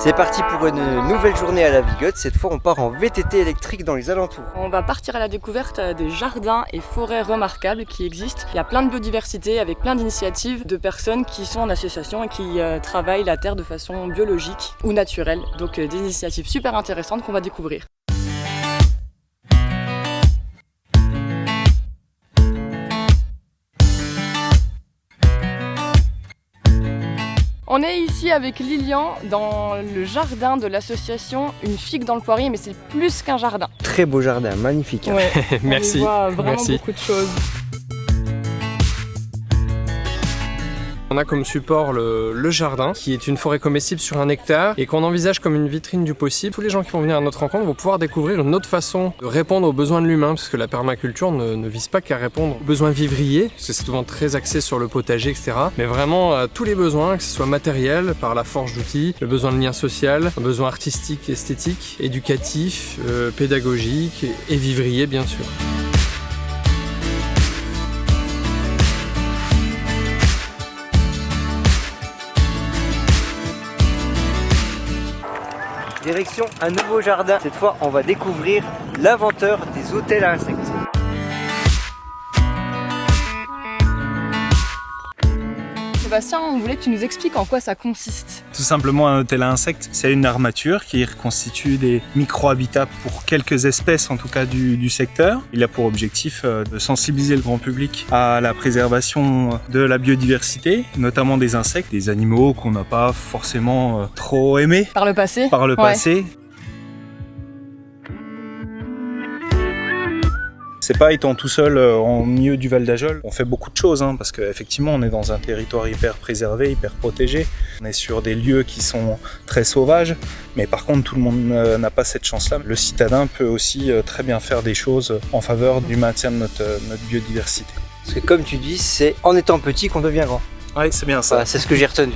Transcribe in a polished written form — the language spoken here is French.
C'est parti pour une nouvelle journée à la Vigotte. Cette fois, on part en VTT électrique dans les alentours. On va partir à la découverte des jardins et forêts remarquables qui existent. Il y a plein de biodiversité avec plein d'initiatives de personnes qui sont en association et qui travaillent la terre de façon biologique ou naturelle. Donc des initiatives super intéressantes qu'on va découvrir. On est ici avec Lilian dans le jardin de l'association Une figue dans le poirier, mais c'est plus qu'un jardin. Très beau jardin, magnifique. Hein. Ouais, Merci. On y voit vraiment Merci. beaucoup de choses. On a comme support le jardin, qui est une forêt comestible sur 1 hectare et qu'on envisage comme une vitrine du possible. Tous les gens qui vont venir à notre rencontre vont pouvoir découvrir une autre façon de répondre aux besoins de l'humain, parce que la permaculture ne vise pas qu'à répondre aux besoins vivriers, parce que c'est souvent très axé sur le potager, etc. Mais vraiment à tous les besoins, que ce soit matériel, par la forge d'outils, le besoin de lien social, le besoin artistique, esthétique, éducatif, pédagogique et vivrier bien sûr. Direction un nouveau jardin. Cette fois, on va découvrir l'inventeur des hôtels à insectes. Sébastien, on voulait que tu nous expliques en quoi ça consiste. Tout simplement, un hôtel à insectes, c'est une armature qui reconstitue des micro-habitats pour quelques espèces, en tout cas du secteur. Il a pour objectif de sensibiliser le grand public à la préservation de la biodiversité, notamment des insectes, des animaux qu'on n'a pas forcément trop aimés Par le passé. passé. C'est pas étant tout seul en milieu du Val d'Ajol, on fait beaucoup de choses parce qu'effectivement on est dans un territoire hyper préservé, hyper protégé. On est sur des lieux qui sont très sauvages, mais par contre tout le monde n'a pas cette chance-là. Le citadin peut aussi très bien faire des choses en faveur du maintien de notre biodiversité. Parce que comme tu dis, c'est en étant petit qu'on devient grand. Ouais, c'est bien ça. Voilà, c'est ce que j'ai retenu.